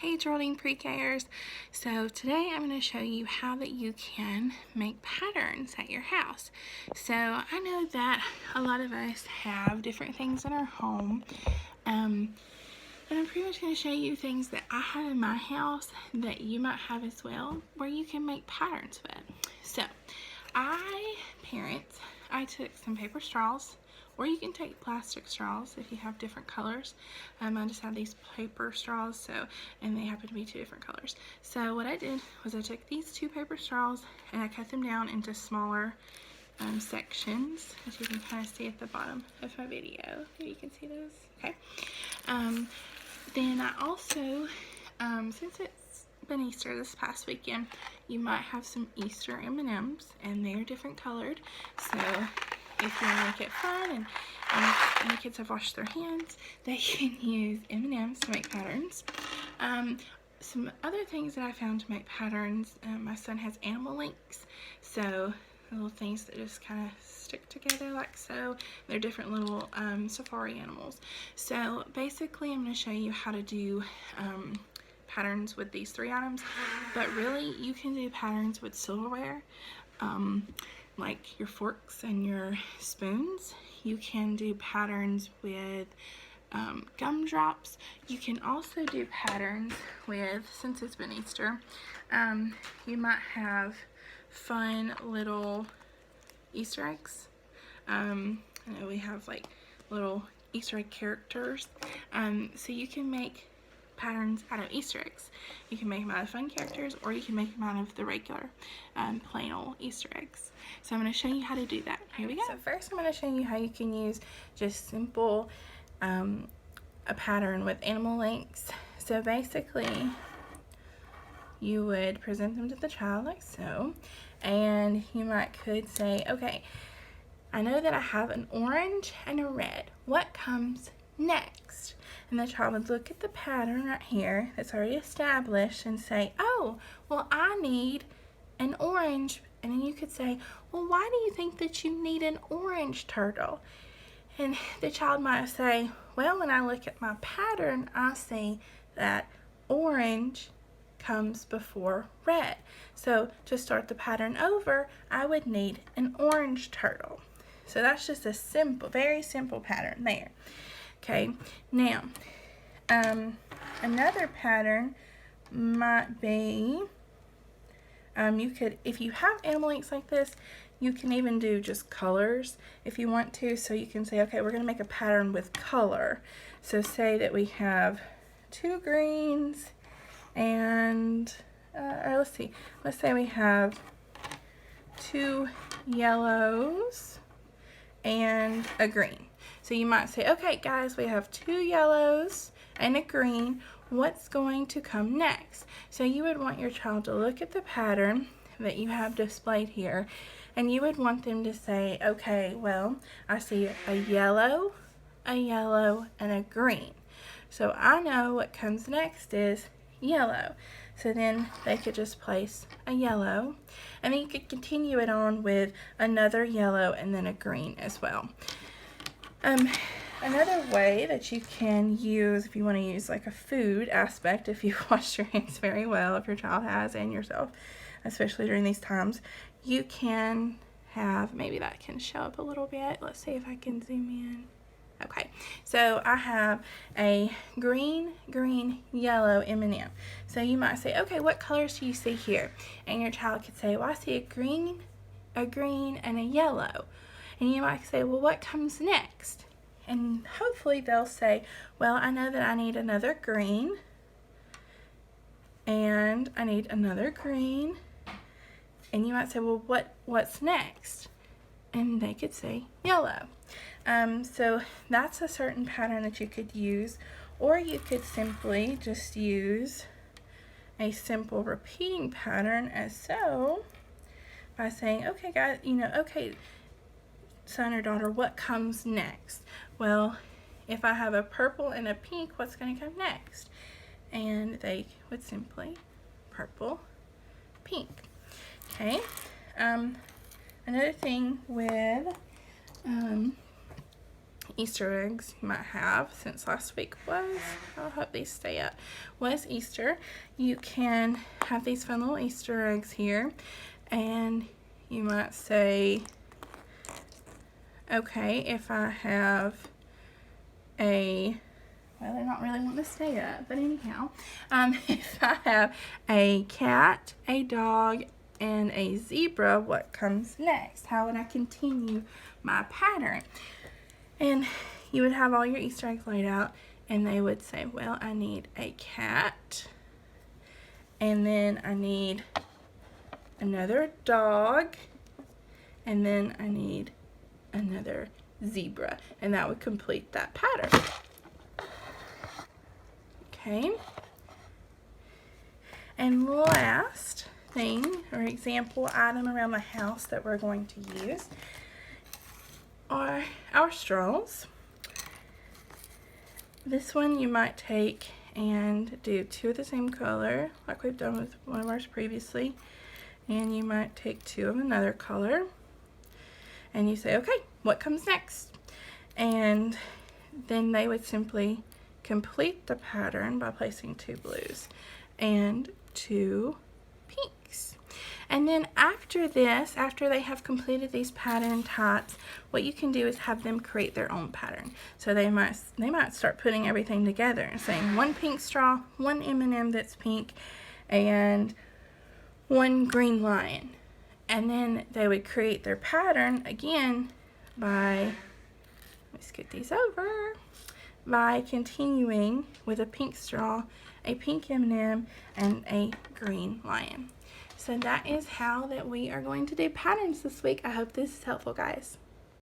Hey Geraldine Pre-Kers. So today I'm going to show you how that you can make patterns at your house. So I know that a lot of us have different things in our home. And I'm pretty much going to show you things that I have in my house that you might have as well, where you can make patterns with. So I took some paper straws, or you can take plastic straws if you have different colors. I just have these paper straws, and they happen to be two different colors. So what I did was I took these two paper straws and I cut them down into smaller sections, as you can kind of see at the bottom of my video. Maybe you can see those. Okay. Then I also, since it's been Easter this past weekend, you might have some Easter M&Ms, and they're different colored. So if you want to make it fun and the kids have washed their hands, they can use M&Ms to make patterns. Some other things that I found to make patterns, my son has animal links, so little things that just kind of stick together like so. They're different little safari animals. So basically I'm going to show you how to do patterns with these three items, but really you can do patterns with silverware, like your forks and your spoons. You can do patterns with gumdrops. You can also do patterns with, since it's been Easter, you might have fun little Easter eggs. I know we have like little Easter egg characters, so you can make patterns out of Easter eggs. You can make them out of fun characters, or you can make them out of the regular plain old Easter eggs. So I'm going to show you how to do that. Here we go. So first I'm going to show you how you can use just simple a pattern with animal links. So basically you would present them to the child like so, and you could say, okay, I know that I have an orange and a red. What comes next? And the child would look at the pattern right here that's already established and say, oh, well, I need an orange. And then you could say, well, why do you think that you need an orange turtle? And the child might say, well, when I look at my pattern, I see that orange comes before red. So to start the pattern over, I would need an orange turtle. So that's just a simple, very simple pattern there. Okay, now another pattern might be, you could, if you have animal links like this, you can even do just colors if you want to. So you can say, okay, we're going to make a pattern with color. So say that we have two greens and, or let's say we have two yellows and a green. So you might say, okay guys, we have two yellows and a green. What's going to come next? So you would want your child to look at the pattern that you have displayed here, and you would want them to say, okay, well, I see a yellow, and a green. So I know what comes next is yellow. So then they could just place a yellow, and then you could continue it on with another yellow and then a green as well. Another way that you can use, if you want to use like a food aspect, if you wash your hands very well, if your child has, and yourself, especially during these times, you can have, maybe that can show up a little bit. Let's see if I can zoom in. Okay, so I have a green, yellow M&M. So you might say, okay, what colors do you see here? And your child could say, well, I see a green, and a yellow. And you might say, well, what comes next? And hopefully they'll say, well, I know that I need another green, and I need another green. And you might say, well, what's next? And they could say yellow. So that's a certain pattern that you could use, or you could simply just use a simple repeating pattern as so, by saying, okay guys, okay son or daughter, what comes next? Well, if I have a purple and a pink, what's going to come next? And they would simply purple, pink. Okay. Another thing with Easter eggs you might have, since last week was, I hope these stay up, was Easter. You can have these fun little Easter eggs here, and you might say, okay, if I have a, well, they're not really wanting to stay up, but anyhow, if I have a cat, a dog, and a zebra, what comes next? How would I continue my pattern? And you would have all your Easter eggs laid out, and they would say, well, I need a cat, and then I need another dog, and then I need another zebra, and that would complete that pattern. Okay, and last thing or example item around the house that we're going to use are our straws. This one you might take and do 2 of the same color like we've done with one of ours previously, and you might take 2 of another color, and you say, okay, what comes next? And then they would simply complete the pattern by placing 2 blues and 2 pinks. And then after this, after they have completed these pattern types, what you can do is have them create their own pattern. So they might start putting everything together and saying 1 pink straw, 1 M&M that's pink, and 1 green lion. And then they would create their pattern again by, let me scoot these over, by continuing with a pink straw, a pink M&M, and a green lion. So that is how that we are going to do patterns this week. I hope this is helpful, guys.